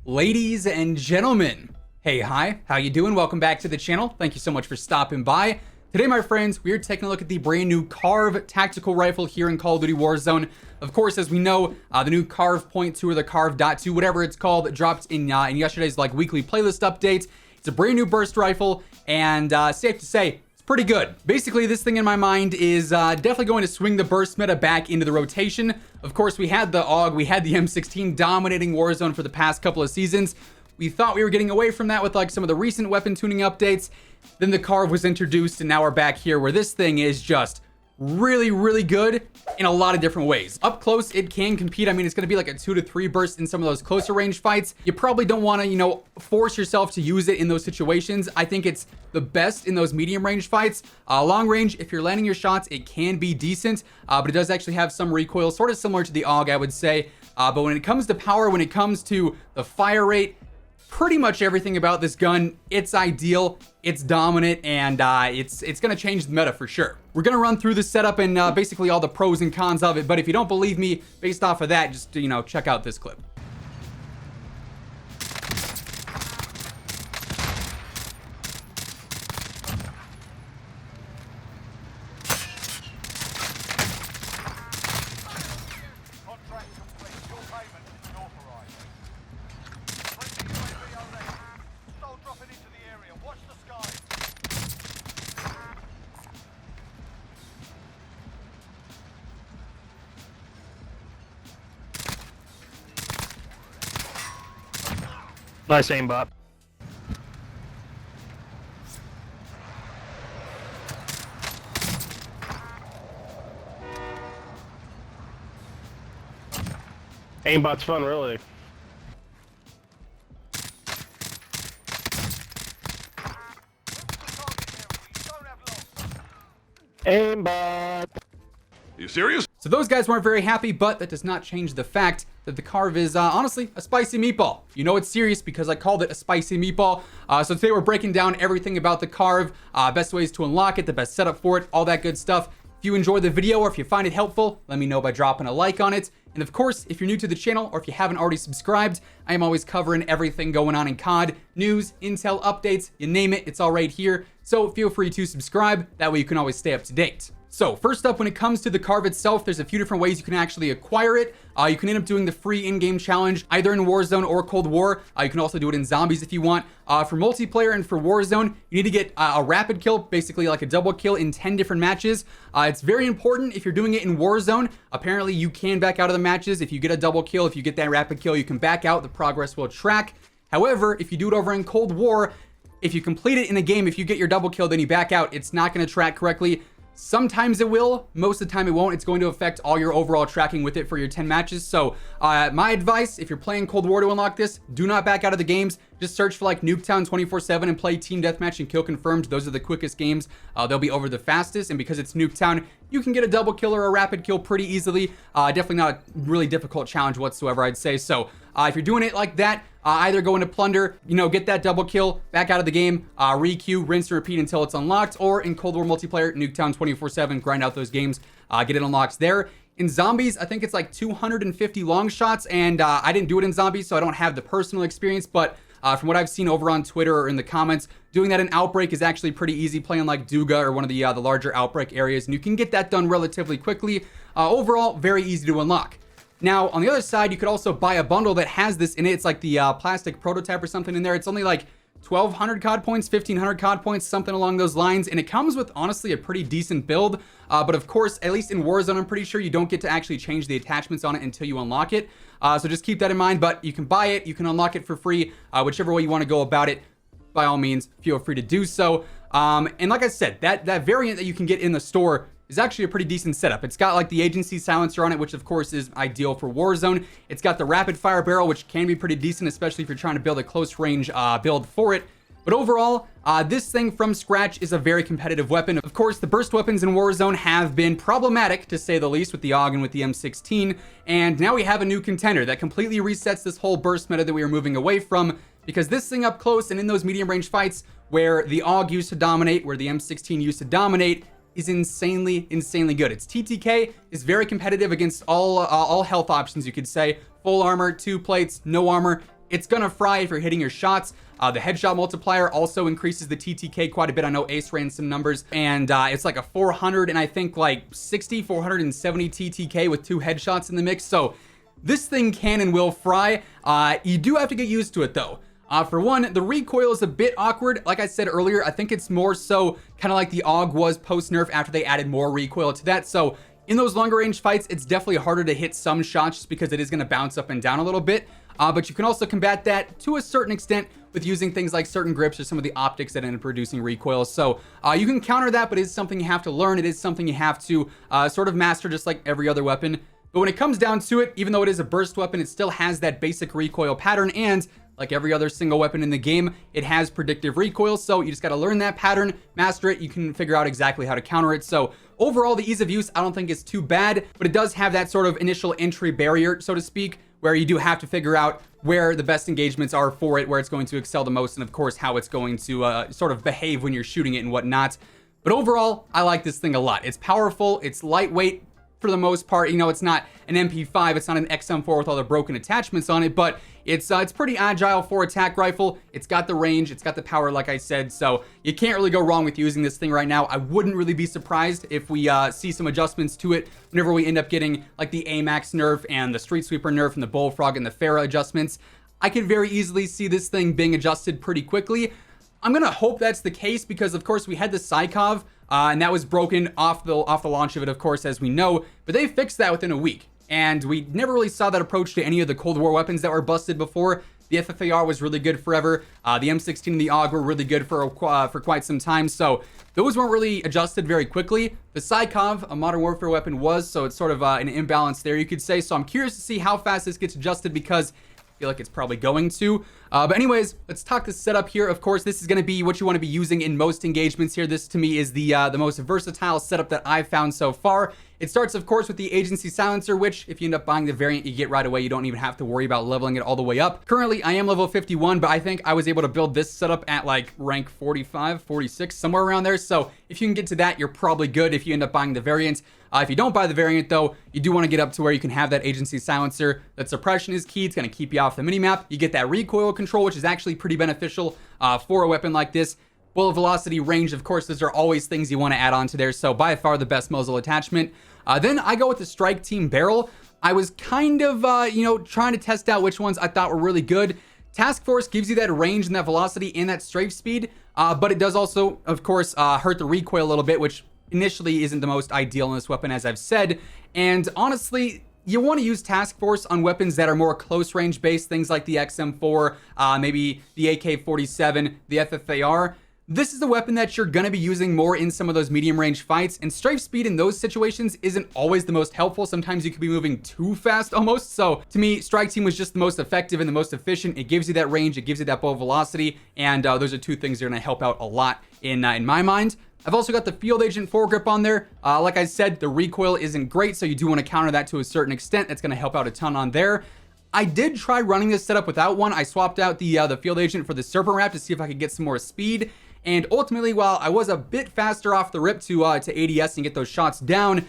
Ladies and gentlemen, hey, hi, how you doing? Welcome back to the channel. Thank you so much for stopping by. Today, my friends, we are taking a look at the brand new CARV tactical rifle here in Call of Duty Warzone. Of course, as we know, the new CARV.2 or the CARV.2, whatever it's called, dropped in yesterday's weekly playlist update. It's a brand new burst rifle, and safe to say, it's pretty good. Basically, this thing in my mind is definitely going to swing the burst meta back into the rotation. Of course, we had the AUG, we had the M16 dominating Warzone for the past couple of seasons. We thought we were getting away from that with some of the recent weapon tuning updates. Then the CARV was introduced, and now we're back here where this thing is just really, really good in a lot of different ways. Up close, it can compete. I mean, it's going to be like a 2 to 3 burst in some of those closer range fights. You probably don't want to, force yourself to use it in those situations. I think it's the best in those medium range fights. Long range, if you're landing your shots, it can be decent, but it does actually have some recoil, sort of similar to the AUG, I would say. But when it comes to power, when it comes to the fire rate, pretty much everything about this gun, it's ideal, it's dominant, and it's going to change the meta for sure. We're going to run through the setup and basically all the pros and cons of it, but if you don't believe me based off of that, just, check out this clip. Nice aimbot. Aimbot's fun, really. Aimbot. Are you serious? So those guys weren't very happy, but that does not change the fact that the CARV is honestly a spicy meatball. You know it's serious because I called it a spicy meatball. So today we're breaking down everything about the CARV, best ways to unlock it, the best setup for it, all that good stuff. If you enjoyed the video or if you find it helpful, let me know by dropping a like on it. And of course, if you're new to the channel or if you haven't already subscribed, I am always covering everything going on in COD, news, intel, updates, you name it, it's all right here. So feel free to subscribe, that way you can always stay up to date. So first up, when it comes to the CARV itself, there's a few different ways you can actually acquire it. You can end up doing the free in-game challenge either in Warzone or Cold War. You can also do it in Zombies if you want. For multiplayer and for Warzone, you need to get a rapid kill, basically like a double kill in 10 different matches. It's very important if you're doing it in Warzone. Apparently, you can back out of the matches. If you get a double kill, if you get that rapid kill, you can back out. The progress will track. However, if you do it over in Cold War, if you complete it in a game, if you get your double kill, then you back out, it's not going to track correctly. Sometimes it will, most of the time it won't. It's going to affect all your overall tracking with it for your 10 matches. So my advice, if you're playing Cold War to unlock this, do not back out of the games. Just search for Nuketown 24/7 and play Team Deathmatch and Kill Confirmed. Those are the quickest games. They'll be over the fastest. And because it's Nuketown, you can get a double kill or a rapid kill pretty easily. Definitely not a really difficult challenge whatsoever, I'd say. So if you're doing it like that, either go into Plunder, get that double kill, back out of the game, re-queue, rinse and repeat until it's unlocked, or in Cold War multiplayer, Nuketown 24/7, grind out those games, get it unlocked there. In Zombies, I think it's 250 long shots, and I didn't do it in Zombies, so I don't have the personal experience, but from what I've seen over on Twitter or in the comments, doing that in Outbreak is actually pretty easy, playing Duga or one of the larger Outbreak areas, and you can get that done relatively quickly. Overall, very easy to unlock. Now, on the other side, you could also buy a bundle that has this in it. It's like the plastic prototype or something in there. It's only 1,200 COD points, 1,500 COD points, something along those lines. And it comes with, honestly, a pretty decent build. But of course, at least in Warzone, I'm pretty sure you don't get to actually change the attachments on it until you unlock it. So just keep that in mind. But you can buy it, you can unlock it for free, whichever way you want to go about it. By all means, feel free to do so. And like I said, that variant that you can get in the store is actually a pretty decent setup. It's got the agency silencer on it, which of course is ideal for Warzone. It's got the rapid fire barrel, which can be pretty decent, especially if you're trying to build a close range build for it. But overall, this thing from scratch is a very competitive weapon. Of course, the burst weapons in Warzone have been problematic, to say the least, with the AUG and with the M16. And now we have a new contender that completely resets this whole burst meta that we are moving away from. Because this thing up close and in those medium range fights where the AUG used to dominate, where the M16 used to dominate, is insanely good. Its TTK is very competitive against all health options, you could say. Full armor, 2 plates, no armor. it's gonna fry if you're hitting your shots. The headshot multiplier also increases the TTK quite a bit. I know Ace ran some numbers, and it's like a 400 and I think like 470 TTK with 2 headshots in the mix. So this thing can and will fry. You do have to get used to it though. For one, the recoil is a bit awkward. Like I said earlier, I think it's more so kind of like the AUG was post-nerf after they added more recoil to that. So in those longer range fights, it's definitely harder to hit some shots just because it is going to bounce up and down a little bit. But you can also combat that to a certain extent with using things like certain grips or some of the optics that end up producing recoil. So you can counter that, but it's something you have to learn. It is something you have to sort of master, just like every other weapon. But when it comes down to it, even though it is a burst weapon, it still has that basic recoil pattern, and like every other single weapon in the game, it has predictive recoil. So you just got to learn that pattern, master it. You can figure out exactly how to counter it. So overall, the ease of use, I don't think is too bad, but it does have that sort of initial entry barrier, so to speak, where you do have to figure out where the best engagements are for it, where it's going to excel the most, and of course, how it's going to sort of behave when you're shooting it and whatnot. But overall, I like this thing a lot. It's powerful, it's lightweight for the most part. You know, it's not an MP5, it's not an XM4 with all the broken attachments on it, but it's pretty agile for a tac rifle. It's got the range, it's got the power, like I said, so you can't really go wrong with using this thing right now. I wouldn't really be surprised if we see some adjustments to it whenever we end up getting like the AMAX nerf and the Street Sweeper nerf and the Bullfrog and the Farah adjustments. I could very easily see this thing being adjusted pretty quickly. I'm gonna hope that's the case because, of course, we had the CARV, and that was broken off the launch of it, of course, as we know, but they fixed that within a week. And we never really saw that approach to any of the Cold War weapons that were busted before. The FFAR was really good forever. The M16 and the AUG were really good for quite some time. So those weren't really adjusted very quickly. The CARV, a Modern Warfare weapon, was, so it's sort of an imbalance there, you could say. So I'm curious to see how fast this gets adjusted because I feel like it's probably going to. But anyways, let's talk the setup here. Of course, this is going to be what you want to be using in most engagements here. This, to me, is the most versatile setup that I've found so far. It starts, of course, with the agency silencer, which if you end up buying the variant you get right away, you don't even have to worry about leveling it all the way up. Currently, I am level 51, but I think I was able to build this setup at like rank 45, 46, somewhere around there. So if you can get to that, you're probably good if you end up buying the variant. If you don't buy the variant, though, you do want to get up to where you can have that agency silencer. That suppression is key. It's going to keep you off the minimap. You get that recoil control, which is actually pretty beneficial for a weapon like this. Bullet velocity, range, of course, those are always things you want to add on to there. So by far the best muzzle attachment. Then I go with the Strike Team barrel. I was kind of, trying to test out which ones I thought were really good. Task Force gives you that range and that velocity and that strafe speed, but it does also, of course, hurt the recoil a little bit, which initially isn't the most ideal in this weapon, as I've said. And honestly, you want to use Task Force on weapons that are more close range based, things like the XM4, maybe the AK-47, the FFAR. This is the weapon that you're going to be using more in some of those medium range fights, and strafe speed in those situations isn't always the most helpful. Sometimes you could be moving too fast almost. So to me, Strike Team was just the most effective and the most efficient. It gives you that range, it gives you that bullet velocity, and those are two things that are going to help out a lot in my mind. I've also got the Field Agent foregrip on there. Like I said, the recoil isn't great, so you do want to counter that to a certain extent. That's going to help out a ton on there. I did try running this setup without one. I swapped out the Field Agent for the Serpent Wrap to see if I could get some more speed. And ultimately, while I was a bit faster off the rip to ADS and get those shots down,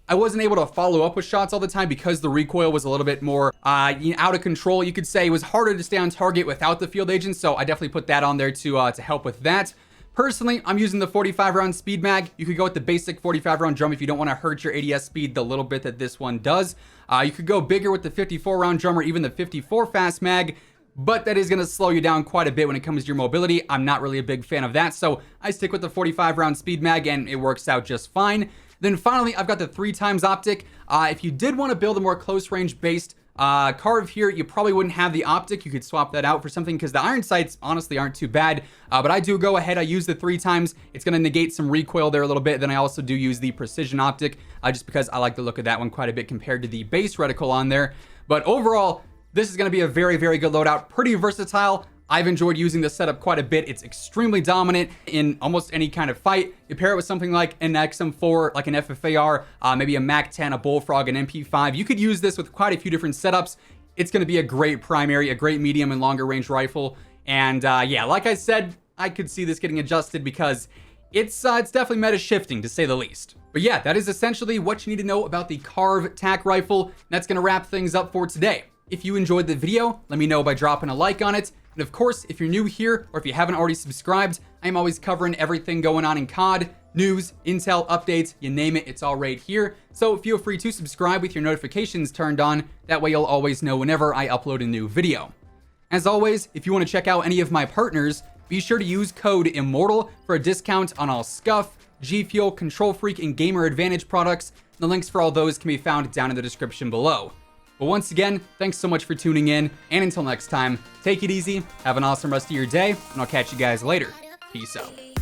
I wasn't able to follow up with shots all the time because the recoil was a little bit more out of control. You could say it was harder to stay on target without the Field Agent, so I definitely put that on there to help with that. Personally, I'm using the 45 round speed mag. You could go with the basic 45 round drum if you don't want to hurt your ADS speed the little bit that this one does. You could go bigger with the 54 round drum or even the 54 fast mag, but that is going to slow you down quite a bit when it comes to your mobility. I'm not really a big fan of that, so I stick with the 45 round speed mag and it works out just fine. Then finally, I've got the 3x optic. If you did want to build a more close range based Carv here, you probably wouldn't have the optic. You could swap that out for something because the iron sights honestly aren't too bad. But I do go ahead, I use the 3x. It's going to negate some recoil there a little bit. Then I also do use the precision optic just because I like the look of that one quite a bit compared to the base reticle on there. But overall, this is going to be a very, very good loadout. Pretty versatile. I've enjoyed using this setup quite a bit. It's extremely dominant in almost any kind of fight. You pair it with something like an XM4, like an FFAR, maybe a MAC-10, a Bullfrog, an MP5. You could use this with quite a few different setups. It's going to be a great primary, a great medium and longer range rifle. And yeah, like I said, I could see this getting adjusted because it's definitely meta shifting, to say the least. But yeah, that is essentially what you need to know about the CARV Tac Rifle. That's going to wrap things up for today. If you enjoyed the video, let me know by dropping a like on it. And of course, if you're new here or if you haven't already subscribed, I'm always covering everything going on in COD, news, intel, updates, you name it, it's all right here. So feel free to subscribe with your notifications turned on. That way you'll always know whenever I upload a new video. As always, if you want to check out any of my partners, be sure to use code WhosImmortal for a discount on all Scuff, G Fuel, Control Freak, and Gamer Advantage products. The links for all those can be found down in the description below. But once again, thanks so much for tuning in, and until next time, take it easy, have an awesome rest of your day, and I'll catch you guys later. Peace out.